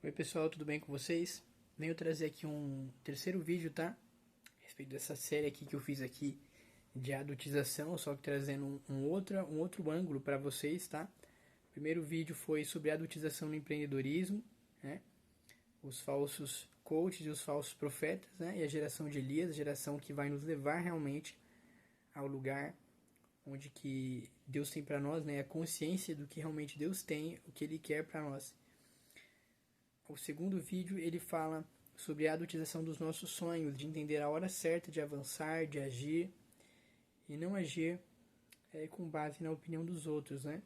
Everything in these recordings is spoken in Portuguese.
Oi pessoal, tudo bem com vocês? Venho trazer aqui um terceiro vídeo, tá? A respeito dessa série aqui que eu fiz aqui de adultização, só que trazendo um outro ângulo para vocês, tá? O primeiro vídeo foi sobre adultização no empreendedorismo, né? Os falsos coaches e os falsos profetas, né? E a geração de Elias, a geração que vai nos levar realmente ao lugar onde que Deus tem para nós, né? A consciência do que realmente Deus tem, o que Ele quer para nós. O segundo vídeo ele fala sobre a adultização dos nossos sonhos, de entender a hora certa de avançar, de agir e não agir com base na opinião dos outros, né?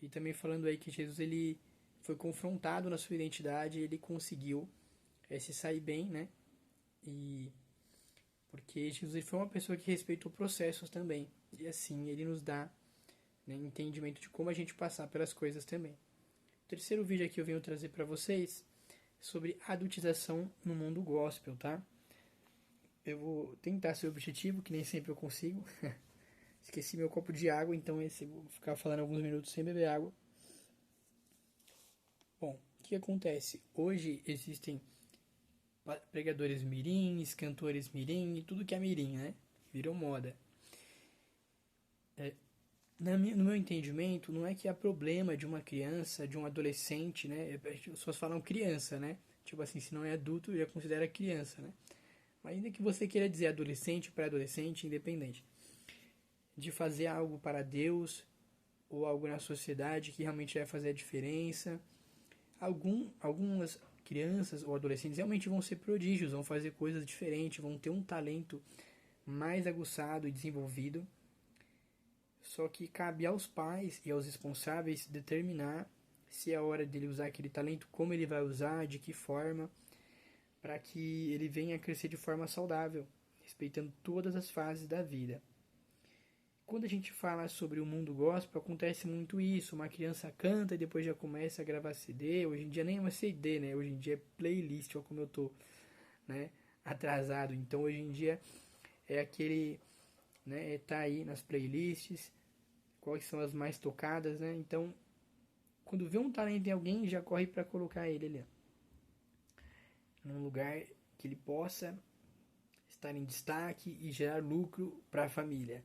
E também falando aí que Jesus ele foi confrontado na sua identidade, e ele conseguiu se sair bem, né? E porque Jesus ele foi uma pessoa que respeitou processos também e assim ele nos dá, né, entendimento de como a gente passar pelas coisas também. O terceiro vídeo aqui eu venho trazer para vocês sobre adultização no mundo gospel, tá? Eu vou tentar ser objetivo, que nem sempre eu consigo. Esqueci meu copo de água, então esse vou ficar falando alguns minutos sem beber água. Bom, o que acontece? Hoje existem pregadores mirins, cantores mirim, e tudo que é mirim, né? Virou moda. No meu entendimento, não é que há problema de uma criança, de um adolescente, né? As pessoas falam criança, né? Tipo assim, se não é adulto, já considera criança, né? Mas ainda que você queira dizer adolescente, pré-adolescente, independente. De fazer algo para Deus, ou algo na sociedade que realmente vai fazer a diferença. Algumas crianças ou adolescentes realmente vão ser prodígios, vão fazer coisas diferentes, vão ter um talento mais aguçado e desenvolvido. Só que cabe aos pais e aos responsáveis determinar se é a hora dele usar aquele talento, como ele vai usar, de que forma, para que ele venha a crescer de forma saudável, respeitando todas as fases da vida. Quando a gente fala sobre o mundo gospel, acontece muito isso. Uma criança canta e depois já começa a gravar CD. Hoje em dia nem é uma CD, né? Hoje em dia é playlist, olha como eu tô, né? Atrasado. Então hoje em dia é aquele, né? Tá aí nas playlists, quais são as mais tocadas, né? Então, quando vê um talento em alguém, já corre para colocar ele ali, num lugar que ele possa estar em destaque e gerar lucro para a família.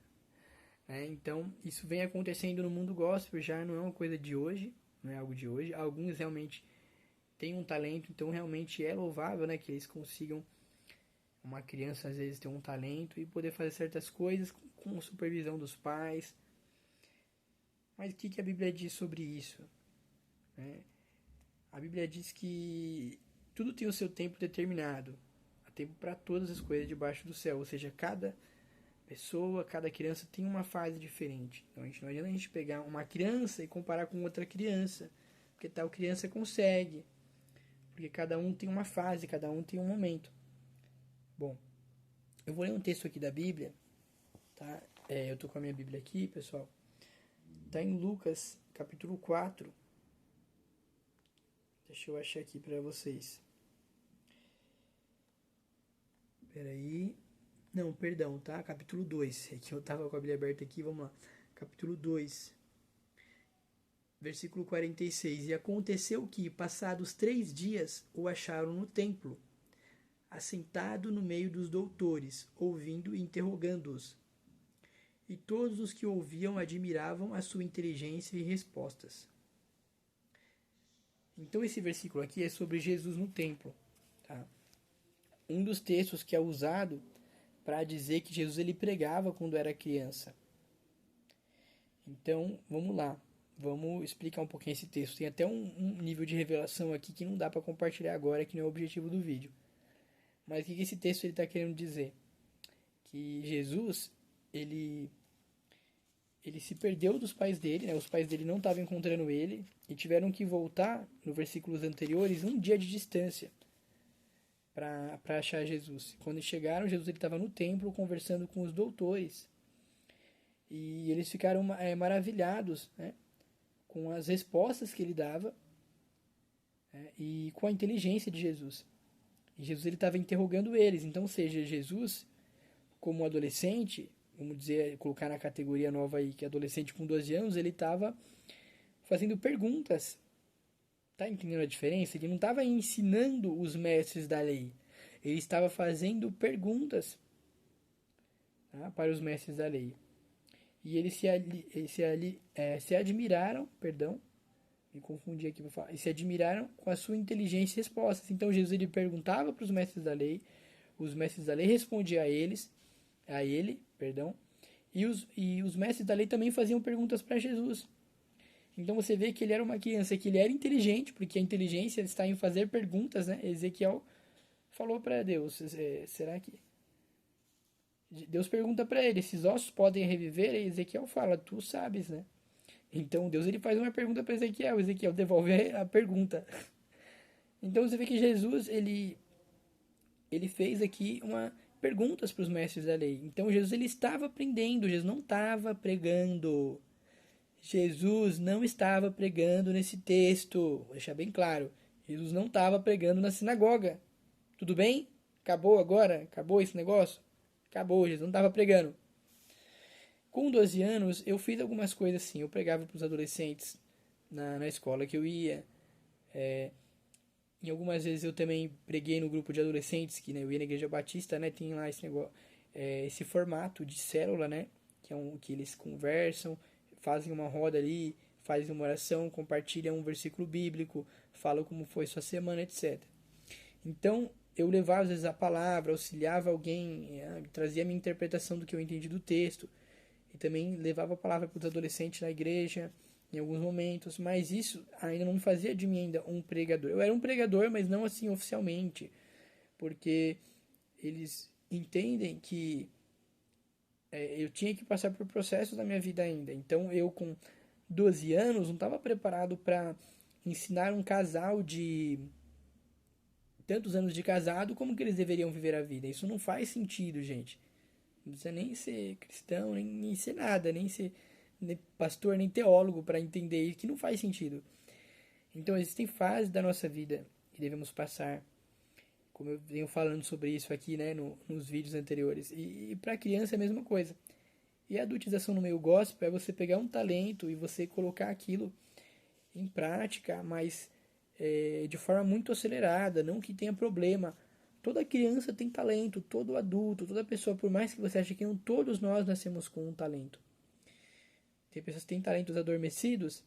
Então, isso vem acontecendo no mundo gospel, já não é uma coisa de hoje, não é algo de hoje. Alguns realmente têm um talento, então realmente é louvável, né, que eles consigam, uma criança às vezes ter um talento e poder fazer certas coisas com supervisão dos pais. Mas o que a Bíblia diz sobre isso? Né? A Bíblia diz que tudo tem o seu tempo determinado. Há tempo para todas as coisas debaixo do céu, ou seja, cada pessoa, cada criança tem uma fase diferente. Então não adianta a gente pegar uma criança e comparar com outra criança, porque tal criança consegue, porque cada um tem uma fase, cada um tem um momento. Bom, eu vou ler um texto aqui da Bíblia, tá? Eu tô com a minha Bíblia aqui, pessoal. Tá em Lucas, capítulo 4. Deixa eu achar aqui para vocês. Peraí. Não, perdão, tá? Capítulo 2. É que eu tava com a Bíblia aberta aqui, vamos lá. Capítulo 2, versículo 46. E aconteceu que, passados 3 dias, o acharam no templo, assentado no meio dos doutores, ouvindo e interrogando-os. E todos os que ouviam admiravam a sua inteligência e respostas. Então esse versículo aqui é sobre Jesus no templo, tá? Um dos textos que é usado para dizer que Jesus ele pregava quando era criança. Então, vamos lá. Vamos explicar um pouquinho esse texto. Tem até um nível de revelação aqui que não dá para compartilhar agora, que não é o objetivo do vídeo. Mas o que esse texto está querendo dizer? Que Jesus, ele se perdeu dos pais dele, né? Os pais dele não estavam encontrando ele e tiveram que voltar, no versículos anteriores, um dia de distância para achar Jesus. Quando chegaram, Jesus estava no templo conversando com os doutores e eles ficaram maravilhados, né, com as respostas que ele dava, né, e com a inteligência de Jesus. E Jesus ele estava interrogando eles. Então, seja Jesus, como adolescente, vamos dizer, colocar na categoria nova aí, que é adolescente com 12 anos, ele estava fazendo perguntas, Tá entendendo a diferença? Ele não estava ensinando os mestres da lei. Ele estava fazendo perguntas, tá, para os mestres da lei. E eles se admiraram, perdão, me confundi aqui para falar, e se admiraram com a sua inteligência e respostas. Então Jesus ele perguntava para os mestres da lei, os mestres da lei respondiam a ele, perdão, e os mestres da lei também faziam perguntas para Jesus. Então você vê que ele era uma criança, que ele era inteligente, porque a inteligência está em fazer perguntas, né? Ezequiel falou para Deus, será que... Deus pergunta para ele, esses ossos podem reviver? E Ezequiel fala, tu sabes, né? Então Deus ele faz uma pergunta para Ezequiel, Ezequiel devolve a pergunta. Então você vê que Jesus, ele fez aqui perguntas para os mestres da lei. Então Jesus ele estava aprendendo, Jesus não estava pregando. Jesus não estava pregando nesse texto. Vou deixar bem claro. Jesus não estava pregando na sinagoga. Tudo bem? Acabou agora? Acabou esse negócio? Acabou, Jesus não estava pregando. Com 12 anos, eu fiz algumas coisas assim. Eu pregava para os adolescentes na escola que eu ia. Em algumas vezes eu também preguei no grupo de adolescentes, que né, eu ia na igreja batista, né? Tem lá esse negócio, esse formato de célula, né? Que eles conversam, fazem uma roda ali, fazem uma oração, compartilham um versículo bíblico, falam como foi sua semana, etc. Então, eu levava às vezes a palavra, auxiliava alguém, trazia a minha interpretação do que eu entendi do texto, e também levava a palavra para os adolescentes na igreja, em alguns momentos, mas isso ainda não me fazia de mim ainda um pregador. Eu era um pregador, mas não assim oficialmente, porque eles entendem que eu tinha que passar por processos da minha vida ainda. Então eu com 12 anos não estava preparado para ensinar um casal de tantos anos de casado como que eles deveriam viver a vida. Isso não faz sentido, gente. Não precisa nem ser cristão, nem ser nada, nem ser nem pastor, nem teólogo para entender isso, que não faz sentido. Então existem fases da nossa vida que devemos passar, como eu venho falando sobre isso aqui, né, nos vídeos anteriores. E para criança é a mesma coisa. E a adultização no meio gospel é você pegar um talento e você colocar aquilo em prática, mas de forma muito acelerada, não que tenha problema. Toda criança tem talento, todo adulto, toda pessoa, por mais que você ache que não, todos nós nascemos com um talento. Tem pessoas que têm talentos adormecidos,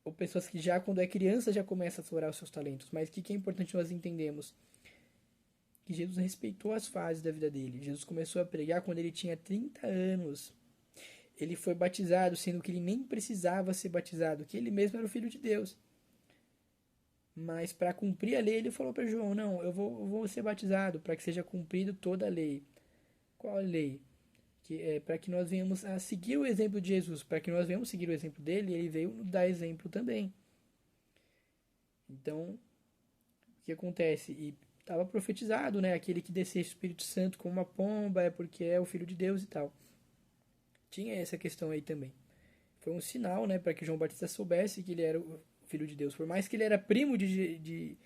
ou pessoas que já, quando é criança, já começam a explorar os seus talentos. Mas o que é importante nós entendemos? Que Jesus respeitou as fases da vida dele. Jesus começou a pregar quando ele tinha 30 anos. Ele foi batizado, sendo que ele nem precisava ser batizado, que ele mesmo era o Filho de Deus. Mas para cumprir a lei, ele falou para João, não, eu vou ser batizado para que seja cumprido toda a lei. Qual a lei? Para que nós venhamos a seguir o exemplo de Jesus, para que nós venhamos seguir o exemplo dele, ele veio nos dar exemplo também. Então, o que acontece? E estava profetizado, né? Aquele que descesse o Espírito Santo como uma pomba, é porque é o Filho de Deus e tal. Tinha essa questão aí também. Foi um sinal, né, para que João Batista soubesse que ele era o Filho de Deus. Por mais que ele era primo de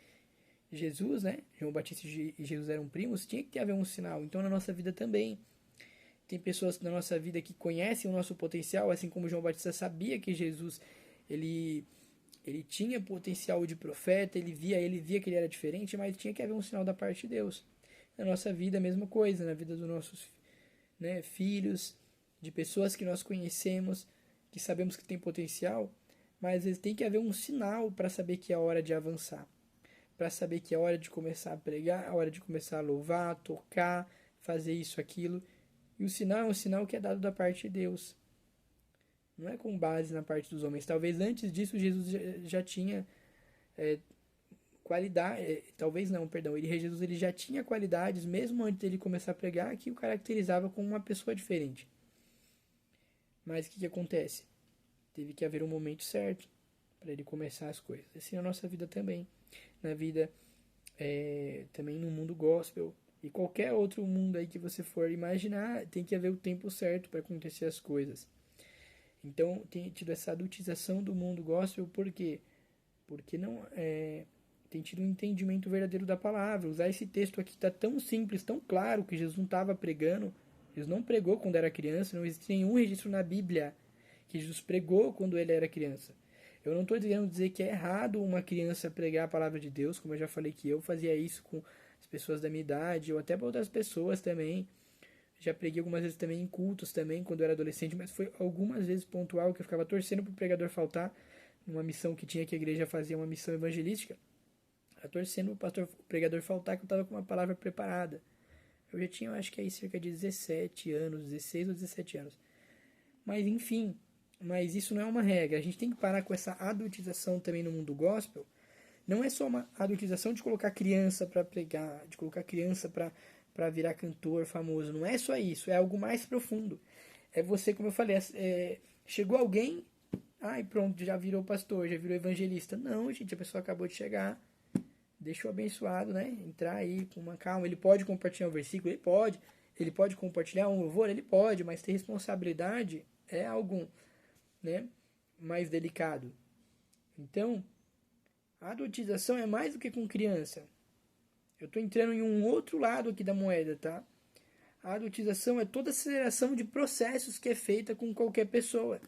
Jesus, né? João Batista e Jesus eram primos, tinha que haver um sinal. Então, na nossa vida também. Tem pessoas na nossa vida que conhecem o nosso potencial, assim como João Batista sabia que Jesus ele tinha potencial de profeta, ele via que ele era diferente, mas tinha que haver um sinal da parte de Deus. Na nossa vida, a mesma coisa, na vida dos nossos, né, filhos, de pessoas que nós conhecemos, que sabemos que tem potencial, mas às vezes tem que haver um sinal para saber que é a hora de avançar, para saber que é a hora de começar a pregar, a hora de começar a louvar, tocar, fazer isso, aquilo. E o sinal é um sinal que é dado da parte de Deus. Não é com base na parte dos homens. Talvez antes disso Jesus já tinha qualidade. Talvez não, perdão. Jesus ele já tinha qualidades, mesmo antes dele começar a pregar, que o caracterizava como uma pessoa diferente. Mas o que acontece? Teve que haver um momento certo para ele começar as coisas. Assim na nossa vida também. Na vida, também no mundo gospel. E qualquer outro mundo aí que você for imaginar, tem que haver o tempo certo para acontecer as coisas. Então, tem tido essa adultização do mundo gospel, por quê? Porque não tem tido um entendimento verdadeiro da palavra. Usar esse texto aqui está tão simples, tão claro, que Jesus não estava pregando. Jesus não pregou quando era criança, não existe nenhum registro na Bíblia que Jesus pregou quando ele era criança. Eu não estou querendo dizer que é errado uma criança pregar a palavra de Deus, como eu já falei que eu fazia isso com as pessoas da minha idade, ou até para outras pessoas também. Já preguei algumas vezes também em cultos também, quando eu era adolescente, mas foi algumas vezes pontual que eu ficava torcendo para o pregador faltar, numa missão que tinha que a igreja fazia, uma missão evangelística, torcendo para o pregador faltar, que eu estava com uma palavra preparada. Eu já tinha, acho que aí cerca de 17 anos, 16 ou 17 anos. Mas enfim, mas isso não é uma regra. A gente tem que parar com essa adultização também no mundo gospel. Não é só uma adultização de colocar criança para pregar, de colocar criança para virar cantor famoso. Não é só isso, é algo mais profundo. É você, como eu falei, chegou alguém, ai pronto, já virou pastor, já virou evangelista. Não, gente, a pessoa acabou de chegar, deixa o abençoado, né, entrar aí com uma calma. Ele pode compartilhar um versículo, ele pode compartilhar um louvor, ele pode, mas ter responsabilidade é algo, né, mais delicado. Então, a adultização é mais do que com criança. Eu estou entrando em um outro lado aqui da moeda, tá? A adultização é toda a aceleração de processos que é feita com qualquer pessoa.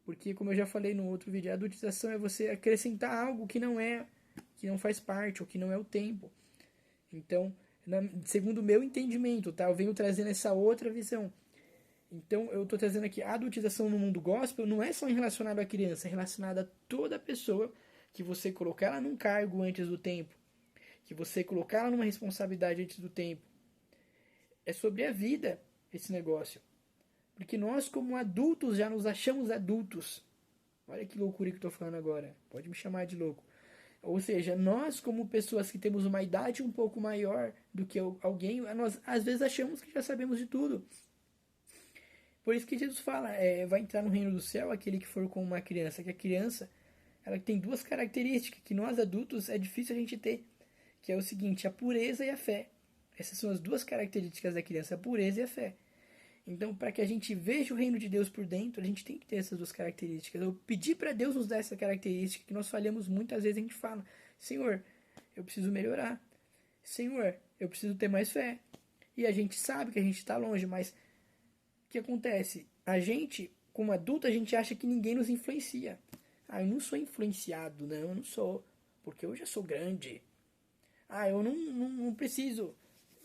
Porque, como eu já falei no outro vídeo, a adultização é você acrescentar algo que não faz parte, ou que não é o tempo. Então, segundo o meu entendimento, tá? Eu venho trazendo essa outra visão. Então, eu estou trazendo aqui a adultização no mundo gospel não é só relacionada à criança, é relacionada a toda pessoa que você colocar ela num cargo antes do tempo, que você colocar ela numa responsabilidade antes do tempo. É sobre a vida esse negócio. Porque nós, como adultos, já nos achamos adultos. Olha que loucura que eu estou falando agora. Pode me chamar de louco. Ou seja, nós, como pessoas que temos uma idade um pouco maior do que alguém, nós às vezes achamos que já sabemos de tudo. Por isso que Jesus fala, vai entrar no reino do céu aquele que for como uma criança. Que a criança, ela tem duas características que nós adultos é difícil a gente ter. Que é o seguinte, a pureza e a fé. Essas são as duas características da criança, a pureza e a fé. Então, para que a gente veja o reino de Deus por dentro, a gente tem que ter essas duas características. Eu pedi para Deus nos dar essa característica, que nós falhamos muitas vezes, a gente fala, Senhor, eu preciso melhorar. Senhor, eu preciso ter mais fé. E a gente sabe que a gente está longe, mas o que acontece? A gente, como adulto, a gente acha que ninguém nos influencia. Ah, eu não sou influenciado, não, eu não sou, porque eu já sou grande. Ah, eu não preciso,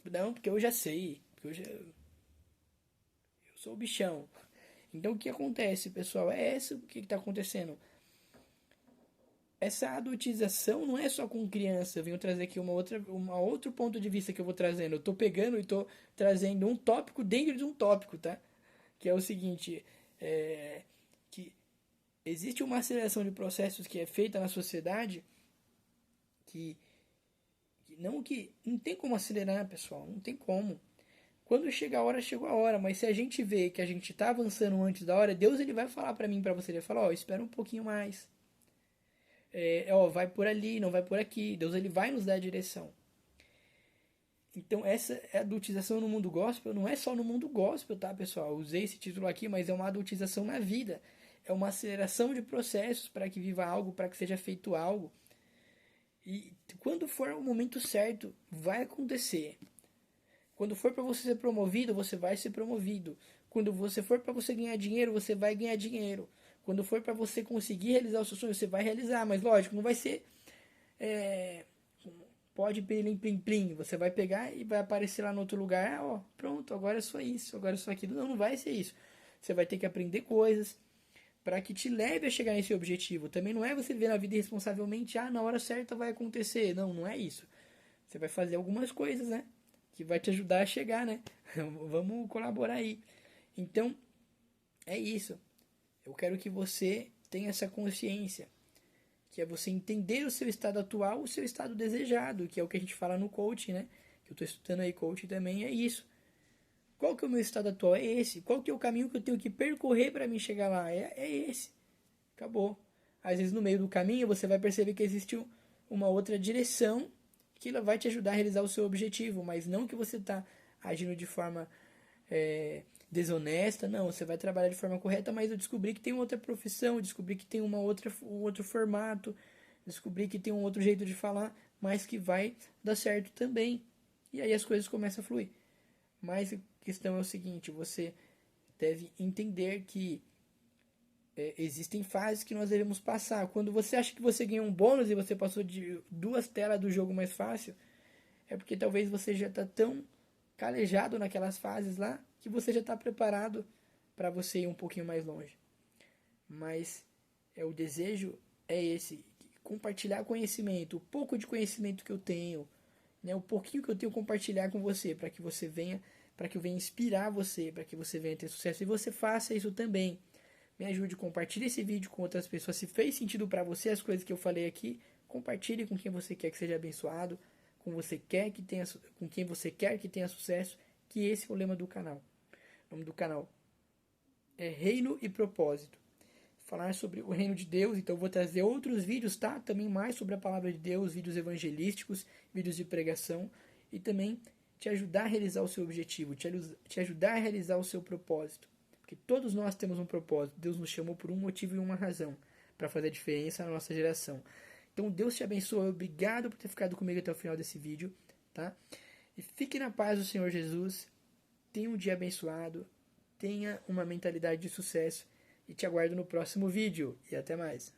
não, porque eu já sei, porque eu sou o bichão. Então o que acontece, pessoal? É isso que está acontecendo. Essa adultização não é só com criança. Eu venho trazer aqui outro ponto de vista que eu vou trazendo. Eu estou pegando e estou trazendo um tópico dentro de um tópico, tá? Que é o seguinte, que existe uma aceleração de processos que é feita na sociedade que não tem como acelerar, pessoal. Não tem como. Quando chega a hora, chegou a hora. Mas se a gente vê que a gente está avançando antes da hora, Deus ele vai falar para mim, para você. Ele vai falar, espera um pouquinho mais. Vai por ali, não vai por aqui. Deus ele vai nos dar a direção. Então essa adultização no mundo gospel não é só no mundo gospel, tá, pessoal? Eu usei esse título aqui, mas é uma adultização na vida. É uma aceleração de processos para que viva algo, para que seja feito algo. E quando for o momento certo, vai acontecer. Quando for para você ser promovido, você vai ser promovido. Quando você for para você ganhar dinheiro, você vai ganhar dinheiro. Quando for para você conseguir realizar o seu sonho, você vai realizar. Mas lógico, não vai ser pode plim plim plim. Você vai pegar e vai aparecer lá no outro lugar. Pronto, agora é só isso, agora é só aquilo. Não vai ser isso. Você vai ter que aprender coisas para que te leve a chegar nesse objetivo. Também não é você viver na vida irresponsavelmente, na hora certa vai acontecer. Não é isso. Você vai fazer algumas coisas, né? Que vai te ajudar a chegar, né? Vamos colaborar aí. Então, é isso. Eu quero que você tenha essa consciência, que é você entender o seu estado atual, o seu estado desejado, que é o que a gente fala no coaching, né? Que eu estou estudando aí coaching também, é isso. Qual que é o meu estado atual? É esse. Qual que é o caminho que eu tenho que percorrer para mim chegar lá? É esse. Acabou. Às vezes no meio do caminho você vai perceber que existe uma outra direção que ela vai te ajudar a realizar o seu objetivo, mas não que você está agindo de forma desonesta, não, você vai trabalhar de forma correta, mas eu descobri que tem outra profissão, eu descobri que tem um outro formato, descobri que tem um outro jeito de falar, mas que vai dar certo também. E aí as coisas começam a fluir. Mas a questão é o seguinte, você deve entender que existem fases que nós devemos passar. Quando você acha que você ganhou um bônus e você passou de 2 telas do jogo mais fácil, é porque talvez você já está tão calejado naquelas fases lá que você já está preparado para você ir um pouquinho mais longe. Mas o desejo é esse, compartilhar conhecimento, o pouco de conhecimento que eu tenho, né, o pouquinho que eu tenho compartilhar com você, para que você venha, para que eu venha inspirar você, para que você venha ter sucesso e você faça isso também. Me ajude, compartilhe esse vídeo com outras pessoas. Se fez sentido para você as coisas que eu falei aqui, compartilhe com quem você quer que seja abençoado, com quem você quer que tenha sucesso, que esse é o lema do canal. O nome do canal é Reino e Propósito. Falar sobre o reino de Deus, então eu vou trazer outros vídeos, tá? Também mais sobre a palavra de Deus, vídeos evangelísticos, vídeos de pregação e também te ajudar a realizar o seu objetivo, te ajudar a realizar o seu propósito. Porque todos nós temos um propósito. Deus nos chamou por um motivo e uma razão para fazer a diferença na nossa geração. Então Deus te abençoe. Obrigado por ter ficado comigo até o final desse vídeo, tá? E fique na paz do Senhor Jesus. Tenha um dia abençoado. Tenha uma mentalidade de sucesso. E te aguardo no próximo vídeo. E até mais.